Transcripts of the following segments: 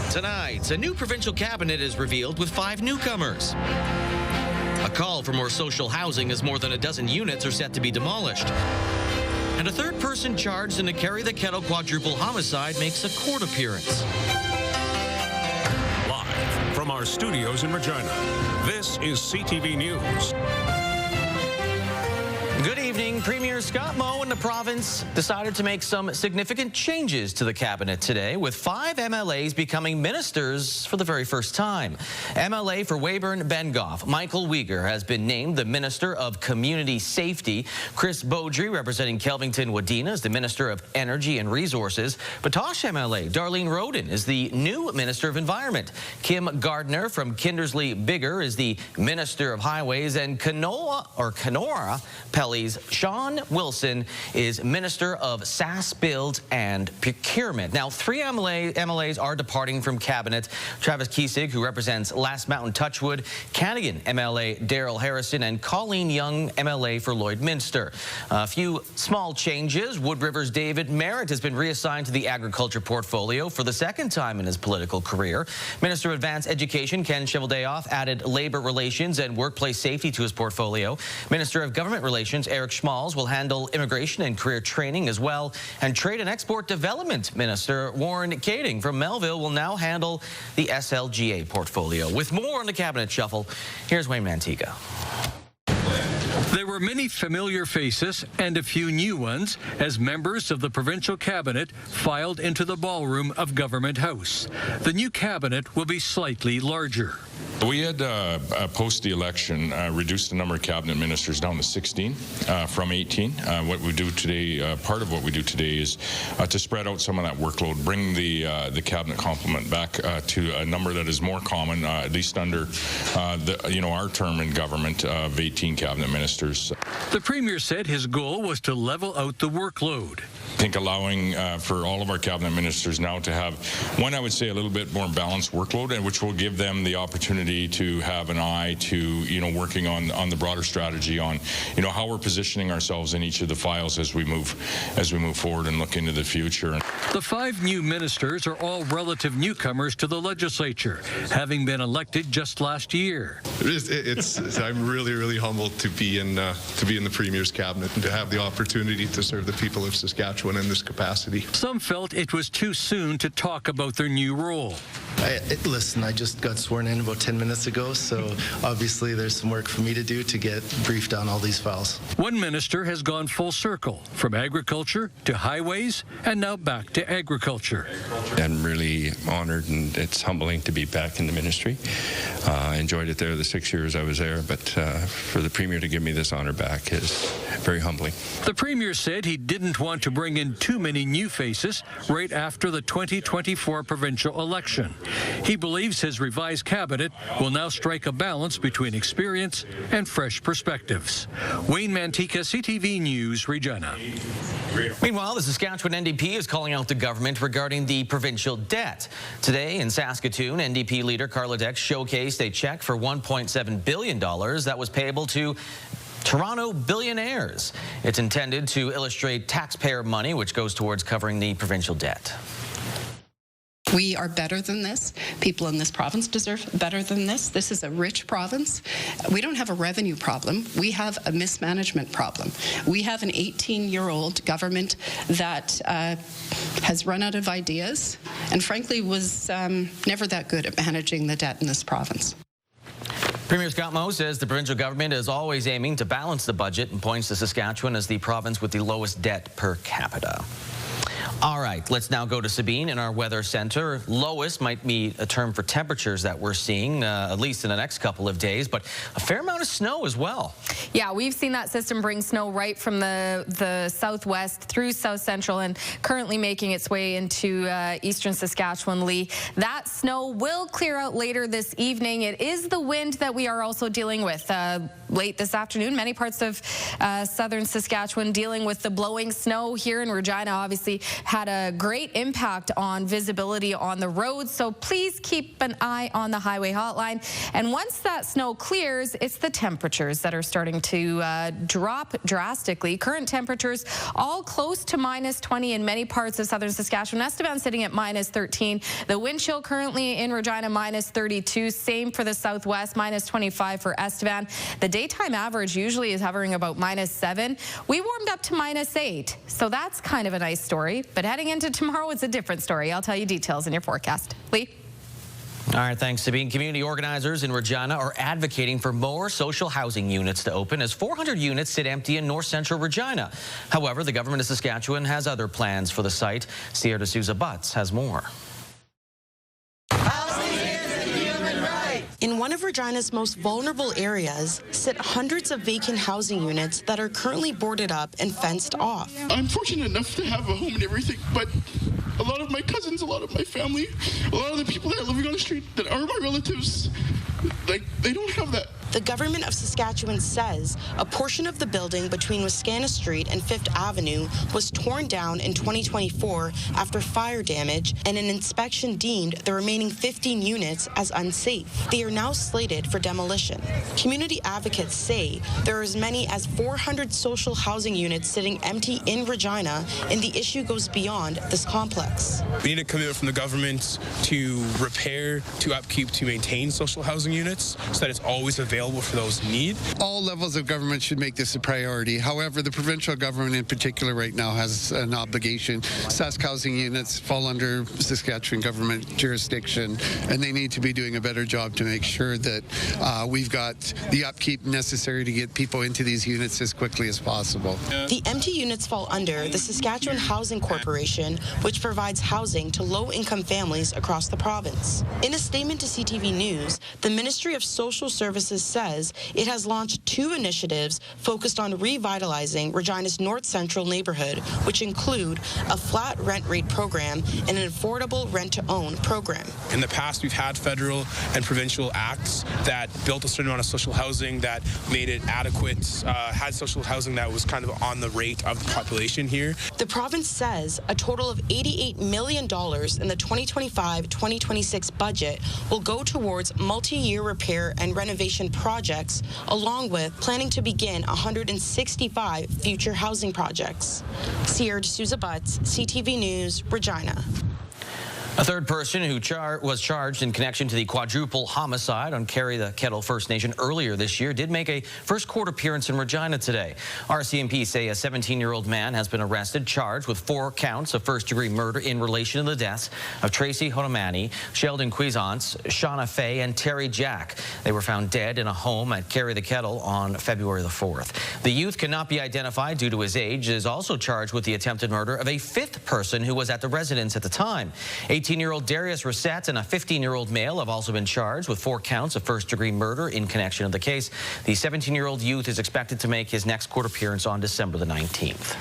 Tonight, a new provincial cabinet is revealed with 5 newcomers. A call for more social housing as more than a dozen units are set to be demolished. And a third person charged in a carry-the-kettle quadruple homicide makes a court appearance. Live from our studios in Regina, this is CTV News. Good evening. Premier Scott Moe and the province decided to make some significant changes to the cabinet today, with 5 MLAs becoming ministers for the very first time. MLA for Weyburn-Bengoff, Michael Uyghur, has been named the Minister of Community Safety. Chris Beaudry, representing Kelvington-Wadena, is the Minister of Energy and Resources. Batoche MLA Darlene Roden is the new Minister of Environment. Kim Gardner from Kindersley-Biggar is the Minister of Highways, and Kenora Pelly's Sean Wilson is Minister of SAS Build and Procurement. Now, 3 MLAs are departing from cabinet. Travis Kiesig, who represents Last Mountain Touchwood, Cannigan MLA Daryl Harrison, and Colleen Young MLA for Lloydminster. A few small changes. Wood River's David Merritt has been reassigned to the agriculture portfolio for the second time in his political career. Minister of Advanced Education Ken Cheveldayoff added labor relations and workplace safety to his portfolio. Minister of Government Relations Eric Schmalz will handle immigration and career training as well. And Trade and Export Development Minister Warren Kading from Melville will now handle the SLGA portfolio. With more on the cabinet shuffle, here's Wayne Manteca. There were many familiar faces and a few new ones as members of the provincial cabinet filed into the ballroom of Government House. The new cabinet will be slightly larger. We had, post the election, reduced the number of cabinet ministers down to 16 from 18. What we do today, part of what we do today is to spread out some of that workload, bring the cabinet complement back to a number that is more common, at least under our term in government of 18 cabinet ministers. The Premier said his goal was to level out the workload. I think allowing for all of our cabinet ministers now to have one, I would say, a little bit more balanced workload, and which will give them the opportunity to have an eye to, working on the broader strategy on, how we're positioning ourselves in each of the files as we move forward and look into the future. The 5 new ministers are all relative newcomers to the legislature, having been elected just last year. I'm really humbled to be in the Premier's cabinet and to have the opportunity to serve the people of Saskatchewan in this capacity. Some felt it was too soon to talk about their new role. Listen, I just got sworn in about 10 minutes ago, so obviously there's some work for me to do to get briefed on all these files. One minister has gone full circle, from agriculture to highways and now back to agriculture. I'm really honored, and it's humbling to be back in the ministry. I enjoyed it there the 6 years I was there, but for the Premier to give me this honor back is very humbling. The Premier said he didn't want to bring in too many new faces right after the 2024 provincial election. He believes his revised cabinet will now strike a balance between experience and fresh perspectives. Wayne Manteca, CTV News, Regina. Meanwhile, the Saskatchewan NDP is calling out the government regarding the provincial debt. Today in Saskatoon, NDP leader Carla Dex showcased a check for $1.7 billion that was payable to Toronto billionaires. It's intended to illustrate taxpayer money, which goes towards covering the provincial debt. We are better than this. People in this province deserve better than this. This is a rich province. We don't have a revenue problem. We have a mismanagement problem. We have an 18-year-old government that has run out of ideas and frankly was never that good at managing the debt in this province. Premier Scott Moe says the provincial government is always aiming to balance the budget and points to Saskatchewan as the province with the lowest debt per capita. All right, let's now go to Sabine in our weather center. Lowest might be a term for temperatures that we're seeing, at least in the next couple of days, but a fair amount of snow as well. Yeah, we've seen that system bring snow right from the southwest through south central and currently making its way into eastern Saskatchewan, Lee. That snow will clear out later this evening. It is the wind that we are also dealing with late this afternoon. Many parts of southern Saskatchewan dealing with the blowing snow. Here in Regina, obviously had a great impact on visibility on the roads, so please keep an eye on the highway hotline. And once that snow clears, it's the temperatures that are starting to drop drastically. Current temperatures all close to -20 in many parts of southern Saskatchewan. Estevan sitting at -13. The wind chill currently in Regina -32. Same for the southwest, -25 for Estevan. The daytime average usually is hovering about -7. We warmed up to -8, so that's kind of a nice story. But heading into tomorrow, it's a different story. I'll tell you details in your forecast. Lee? All right, thanks, Sabine. Community organizers in Regina are advocating for more social housing units to open as 400 units sit empty in north central Regina. However, the government of Saskatchewan has other plans for the site. Sierra D'Souza Butts has more. In one of Regina's most vulnerable areas sit hundreds of vacant housing units that are currently boarded up and fenced off. I'm fortunate enough to have a home and everything, but a lot of my cousins, a lot of my family, a lot of the people that are living on the street that are my relatives, like, they don't have that. The government of Saskatchewan says a portion of the building between Wascana Street and 5th Avenue was torn down in 2024 after fire damage, and an inspection deemed the remaining 15 units as unsafe. They are now slated for demolition. Community advocates say there are as many as 400 social housing units sitting empty in Regina, and the issue goes beyond this complex. We need a commitment from the government to repair, to upkeep, to maintain social housing units so that it's always available for those in need. All levels of government should make this a priority. However, the provincial government in particular right now has an obligation. Sask housing units fall under Saskatchewan government jurisdiction, and they need to be doing a better job to make sure that we've got the upkeep necessary to get people into these units as quickly as possible. The empty units fall under the Saskatchewan Housing Corporation, which provides housing to low-income families across the province. In a statement to CTV News, the Ministry of Social Services says it has launched 2 initiatives focused on revitalizing Regina's North Central neighborhood, which include a flat rent rate program and an affordable rent-to-own program. In the past, we've had federal and provincial acts that built a certain amount of social housing that made it adequate, had social housing that was kind of on the rate of the population here. The province says a total of $88 million in the 2025-2026 budget will go towards multi-year repair and renovation projects, along with planning to begin 165 future housing projects. Sierra D'Souza Butts, CTV News, Regina. A third person who was charged in connection to the quadruple homicide on Carry the Kettle First Nation earlier this year did make a first court appearance in Regina today. RCMP say a 17-year-old man has been arrested, charged with 4 counts of first-degree murder in relation to the deaths of Tracy Honomani, Sheldon Cuisance, Shauna Fay, and Terry Jack. They were found dead in a home at Carry the Kettle on February the 4th. The youth cannot be identified due to his age. Is also charged with the attempted murder of a 5th person who was at the residence at the time. 18-year-old Darius Rossette and a 15-year-old male have also been charged with 4 counts of first-degree murder in connection to the case. The 17-year-old youth is expected to make his next court appearance on December the 19th.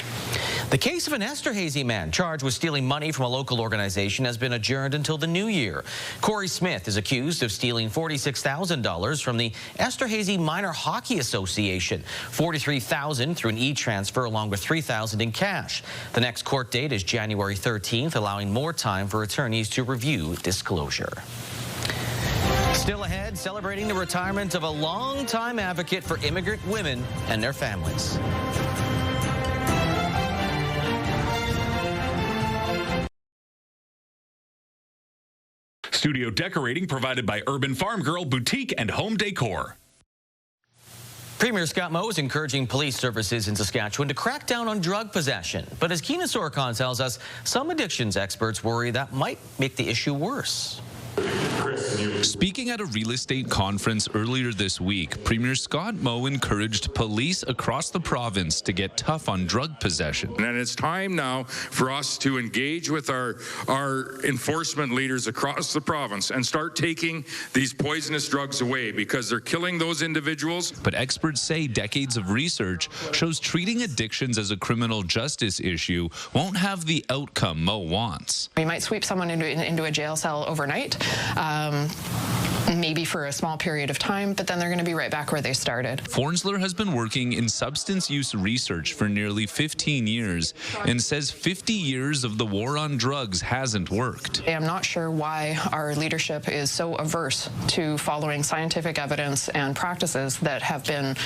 The case of an Esterhazy man charged with stealing money from a local organization has been adjourned until the new year. Corey Smith is accused of stealing $46,000 from the Esterhazy Minor Hockey Association, $43,000 through an e-transfer along with $3,000 in cash. The next court date is January 13th, allowing more time for attorneys to review disclosure. Still ahead, celebrating the retirement of a longtime advocate for immigrant women and their families. Studio decorating provided by Urban Farm Girl Boutique and Home Decor. Premier Scott Moe is encouraging police services in Saskatchewan to crack down on drug possession. But as Keena Sorokon tells us, some addictions experts worry that might make the issue worse. Speaking at a real estate conference earlier this week, Premier Scott Moe encouraged police across the province to get tough on drug possession. And it's time now for us to engage with our enforcement leaders across the province and start taking these poisonous drugs away, because they're killing those individuals. But experts say decades of research shows treating addictions as a criminal justice issue won't have the outcome Moe wants. We might sweep someone into a jail cell overnight. maybe for a small period of time, but then they're going to be right back where they started. Fornsler has been working in substance use research for nearly 15 years and says 50 years of the war on drugs hasn't worked. I'm not sure why our leadership is so averse to following scientific evidence and practices that have been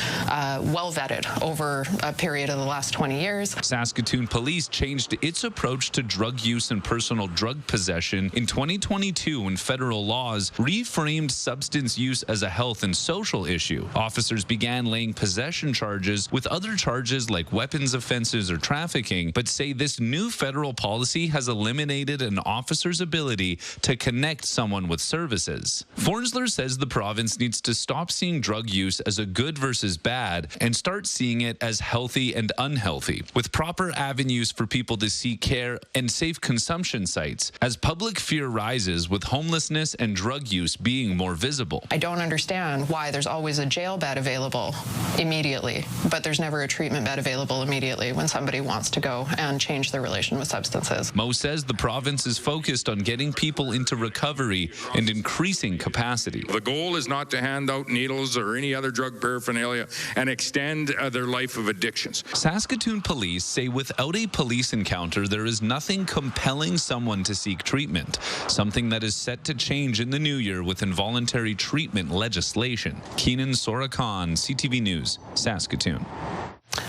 well vetted over a period of the last 20 years. Saskatoon Police changed its approach to drug use and personal drug possession in 2022 when federal laws reframed substance use as a health and social issue. Officers began laying possession charges with other charges like weapons offenses or trafficking, but say this new federal policy has eliminated an officer's ability to connect someone with services. Fornsler says the province needs to stop seeing drug use as a good versus bad and start seeing it as healthy and unhealthy, with proper avenues for people to seek care and safe consumption sites, as public fear rises with homelessness and drug use being more visible. I don't understand why there's always a jail bed available immediately, but there's never a treatment bed available immediately when somebody wants to go and change their relation with substances. Mo says the province is focused on getting people into recovery and increasing capacity. The goal is not to hand out needles or any other drug paraphernalia and extend their life of addictions. Saskatoon Police say without a police encounter, there is nothing compelling someone to seek treatment, something that is set to change in the new year with involuntary treatment legislation. Keenan Sorakan, CTV News, Saskatoon.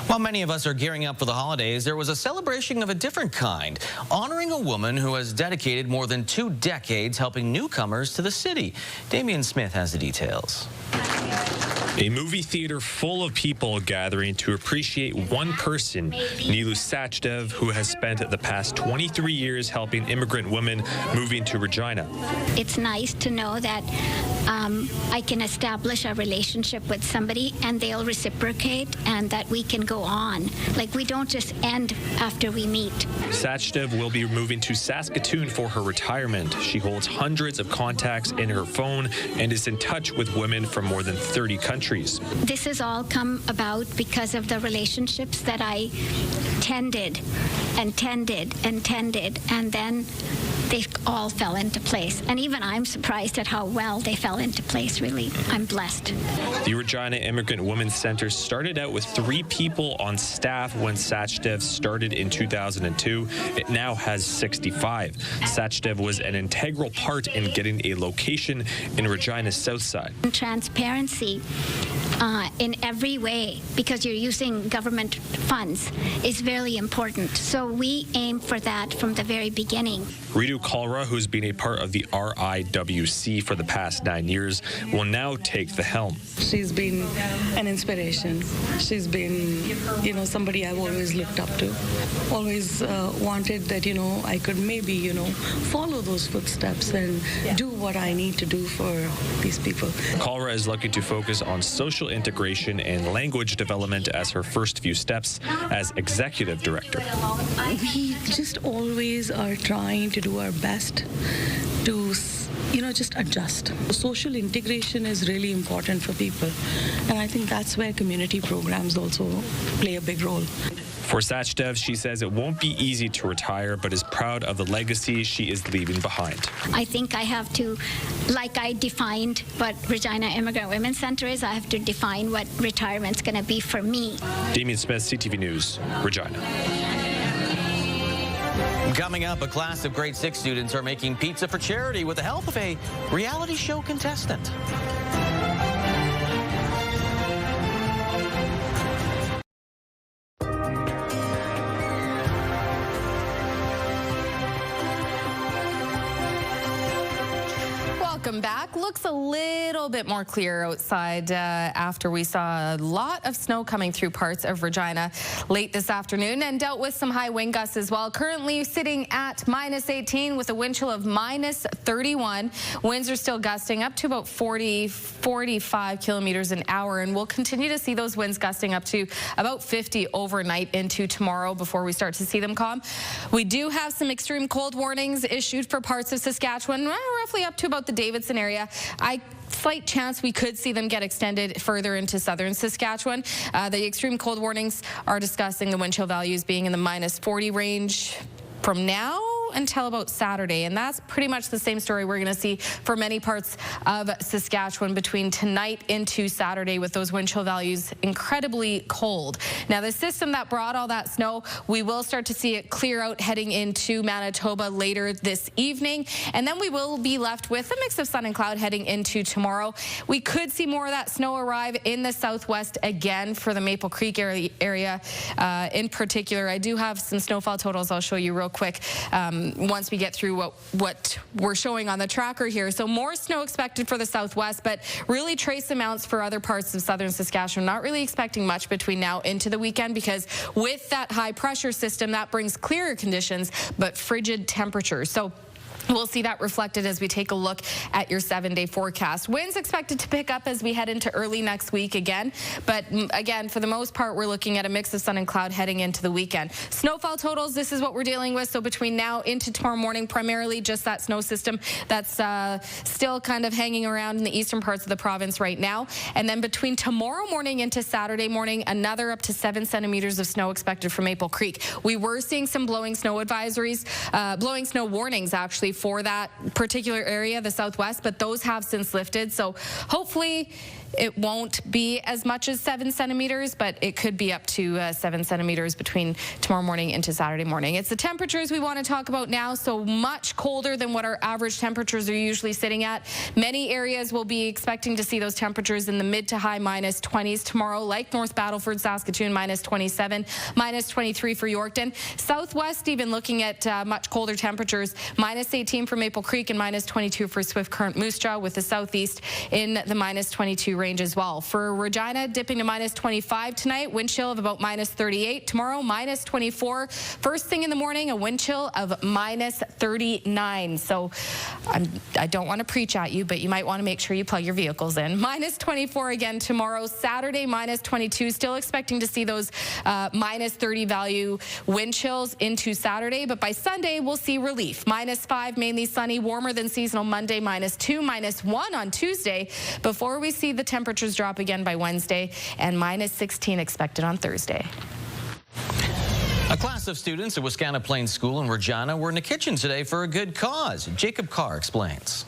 While many of us are gearing up for the holidays, there was a celebration of a different kind, honoring a woman who has dedicated more than 2 decades helping newcomers to the city. Damian Smith has the details. A movie theater full of people gathering to appreciate one person, Nilu Sachdev, who has spent the past 23 years helping immigrant women moving to Regina. It's nice to know that I can establish a relationship with somebody and they'll reciprocate and that we can go on. Like, we don't just end after we meet. Sachdev will be moving to Saskatoon for her retirement. She holds hundreds of contacts in her phone and is in touch with women from more than 30 countries. This has all come about because of the relationships that I tended, and then they all fell into place. And even I'm surprised at how well they fell into place, really. I'm blessed. The Regina Immigrant Women's Center started out with 3 people on staff when Sachdev started in 2002. It now has 65. Sachdev was an integral part in getting a location in Regina's south side. Transparency in every way, because you're using government funds, is very important. So we aim for that from the very beginning. Ritu Kalra, who's been a part of the RIWC for the past 9 years, will now take the helm. She's been an inspiration. She's been, somebody I've always looked up to. Always wanted that, I could maybe, follow those footsteps and do what I need to do for these people. Kalra is looking to focus on social integration and language development as her first few steps as executive director. We just always are trying to do our best to just adjust. Social integration is really important for people, and I think that's where community programs also play a big role. For Sachdev, she says it won't be easy to retire, but is proud of the legacy she is leaving behind. I think I have to, like I defined what Regina Immigrant Women's Center is, I have to define what retirement's going to be for me. Damian Smith, CTV News, Regina. Coming up, a class of grade 6 students are making pizza for charity with the help of a reality show contestant. Welcome back. Looks a little bit more clear outside after we saw a lot of snow coming through parts of Regina late this afternoon and dealt with some high wind gusts as well. Currently sitting at -18 with a wind chill of -31. Winds are still gusting up to about 45 kilometers an hour, and we'll continue to see those winds gusting up to about 50 overnight into tomorrow before we start to see them calm. We do have some extreme cold warnings issued for parts of Saskatchewan, roughly up to about the Davidson area. Slight chance we could see them get extended further into southern Saskatchewan. The extreme cold warnings are discussing the wind chill values being in the -40 range from now until about Saturday, and that's pretty much the same story we're going to see for many parts of Saskatchewan between tonight into Saturday, with those wind chill values incredibly cold. Now, the system that brought all that snow, we will start to see it clear out heading into Manitoba later this evening, and then we will be left with a mix of sun and cloud heading into tomorrow. We could see more of that snow arrive in the southwest again for the Maple Creek area in particular. I do have some snowfall totals I'll show you real quick once we get through what we're showing on the tracker here. So more snow expected for the southwest, but really trace amounts for other parts of southern Saskatchewan. Not really expecting much between now into the weekend, because with that high pressure system, that brings clearer conditions but frigid temperatures. So we'll see that reflected as we take a look at your 7-day forecast. Winds expected to pick up as we head into early next week again. But again, for the most part, we're looking at a mix of sun and cloud heading into the weekend. Snowfall totals, this is what we're dealing with. So between now into tomorrow morning, primarily just that snow system that's still kind of hanging around in the eastern parts of the province right now. And then between tomorrow morning into Saturday morning, another up to 7 centimeters of snow expected from Maple Creek. We were seeing some blowing snow advisories, blowing snow warnings actually for that particular area, the southwest, but those have since lifted. So hopefully it won't be as much as 7 centimeters, but it could be up to 7 centimeters between tomorrow morning into Saturday morning. It's the temperatures we want to talk about now, so much colder than what our average temperatures are usually sitting at. Many areas will be expecting to see those temperatures in the mid to high minus 20s tomorrow, like North Battleford, Saskatoon, minus 27, minus 23 for Yorkton. Southwest even looking at much colder temperatures, minus 18 for Maple Creek and minus 22 for Swift Current Moose Jaw, with the southeast in the minus 22 range as well. For Regina, dipping to minus 25 tonight, wind chill of about minus 38. Tomorrow, minus 24. First thing in the morning, a wind chill of minus 39. So I don't want to preach at you, but you might want to make sure you plug your vehicles in. Minus 24 again tomorrow. Saturday, minus 22. Still expecting to see those minus 30 value wind chills into Saturday, but by Sunday, we'll see relief. Minus 5, mainly sunny, warmer than seasonal Monday, minus 2, minus 1 on Tuesday, before we see the temperatures drop again by Wednesday, and minus 16 expected on Thursday. A class of students at Wascana Plains School in Regina were in the kitchen today for a good cause. Jacob Carr explains.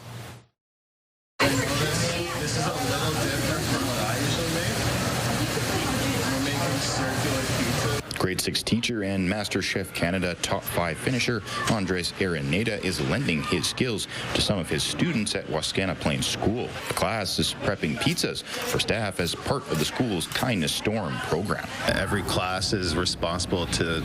This is a little different from what I usually make. We're making circular pizza. Grade 6 teacher and Master Chef Canada Top 5 finisher Andres Araneda is lending his skills to some of his students at Wascana Plains School. The class is prepping pizzas for staff as part of the school's Kindness Storm program. Every class is responsible to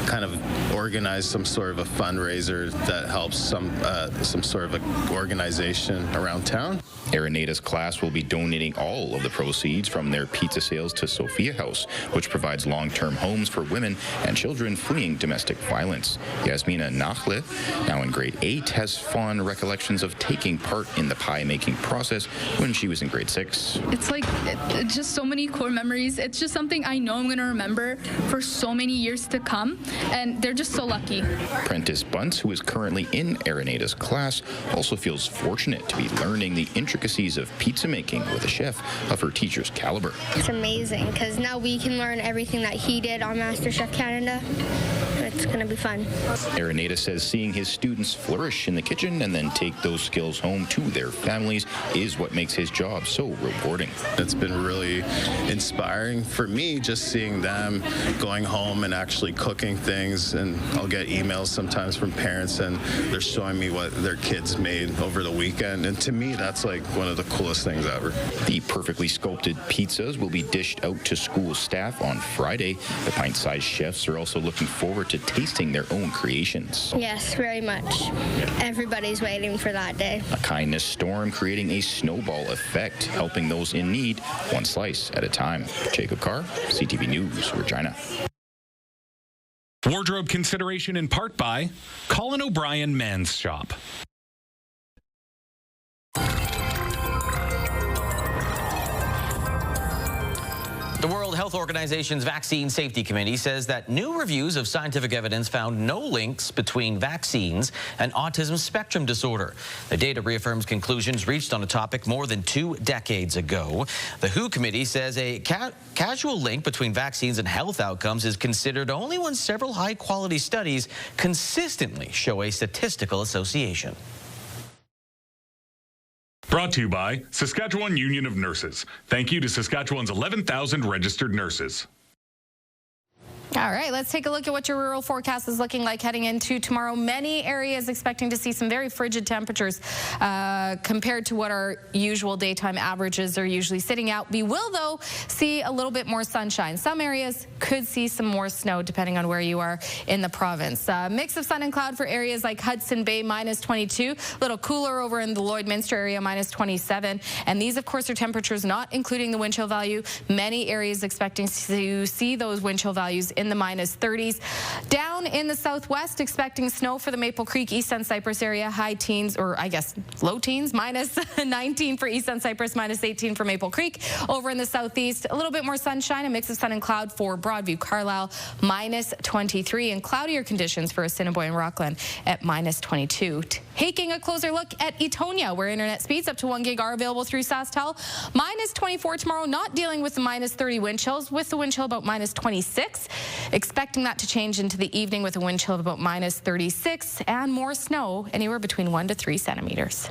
kind of organize some sort of a fundraiser that helps some sort of a organization around town. Araneda's class will be donating all of the proceeds from their pizza sales to Sophia House, which provides long-term homes for women and children fleeing domestic violence. Yasmina Nachle, now in grade 8, has fond recollections of taking part in the pie-making process when she was in grade 6. It's like just so many core memories. It's just something I know I'm going to remember for so many years to come, and they're just so lucky. Prentice Bunce, who is currently in Araneda's class, also feels fortunate to be learning the intricacies of pizza making with a chef of her teacher's caliber. It's amazing because now we can learn everything that he did on Master Chef Canada. It's going to be fun. Araneda says seeing his students flourish in the kitchen and then take those skills home to their families is what makes his job so rewarding. It's been really inspiring for me just seeing them going home and actually cooking things, and I'll get emails sometimes from parents and they're showing me what their kids made over the weekend, and to me that's like one of the coolest things ever. The perfectly sculpted pizzas will be dished out to school staff on Friday. The pint-sized chefs are also looking forward to tasting their own creations. Yes, very much. Everybody's waiting for that day. A kindness storm creating a snowball effect, helping those in need one slice at a time. Jacob Carr, CTV News, Regina. Wardrobe consideration in part by Colin O'Brien Men's Shop. The World Health Health Organization's Vaccine Safety Committee says that new reviews of scientific evidence found no links between vaccines and autism spectrum disorder. The data reaffirms conclusions reached on a topic more than 2 decades ago. The WHO committee says a casual link between vaccines and health outcomes is considered only when several high-quality studies consistently show a statistical association. Brought to you by Saskatchewan Union of Nurses. Thank you to Saskatchewan's 11,000 registered nurses. All right, let's take a look at what your rural forecast is looking like heading into tomorrow. Many areas expecting to see some very frigid temperatures compared to what our usual daytime averages are usually sitting at. We will, though, see a little bit more sunshine. Some areas could see some more snow depending on where you are in the province. Mix of sun and cloud for areas like Hudson Bay, -22. A little cooler over in the Lloydminster area, -27. And these, of course, are temperatures not including the wind chill value. Many areas expecting to see those wind chill values in the -30s. Down in the southwest, expecting snow for the Maple Creek, East Sun Cypress area, high teens, or I guess low teens, -19 for East Sun Cypress, -18 for Maple Creek. Over in the southeast, a little bit more sunshine, a mix of sun and cloud for Broadview, Carlisle, -23, and cloudier conditions for Assiniboine, Rockland at -22. Taking a closer look at Etonia, where internet speeds up to 1 gig are available through SaskTel. -24 tomorrow, not dealing with the -30 wind chills, with the wind chill about -26. Expecting that to change into the evening with a wind chill of about -36 and more snow, anywhere between 1 to 3 centimeters.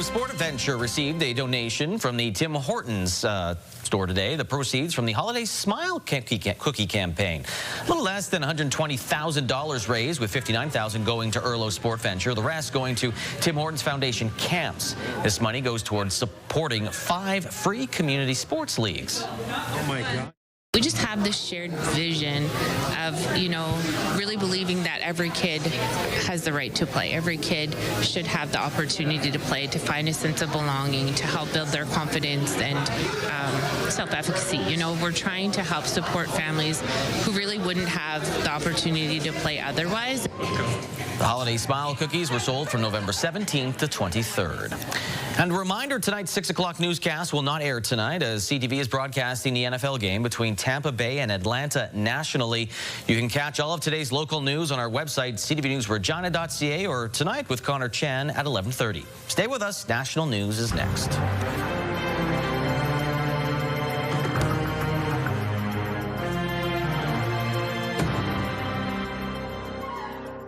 Sport Adventure received a donation from the Tim Hortons store today. The proceeds from the Holiday Smile Cookie campaign. A little less than $120,000 raised, with $59,000 going to Erlo Sport Venture. The rest going to Tim Hortons Foundation camps. This money goes towards supporting 5 free community sports leagues. Oh my God. We just have this shared vision of, really believing that every kid has the right to play. Every kid should have the opportunity to play, to find a sense of belonging, to help build their confidence and self-efficacy. We're trying to help support families who really wouldn't have the opportunity to play otherwise. The Holiday Smile Cookies were sold from November 17th to 23rd. And a reminder, tonight's 6 o'clock newscast will not air tonight, as CTV is broadcasting the NFL game between Tampa Bay and Atlanta nationally. You can catch all of today's local news on our website, ctvnewsregina.ca, or tonight with Connor Chan at 11:30. Stay with us. National News is next.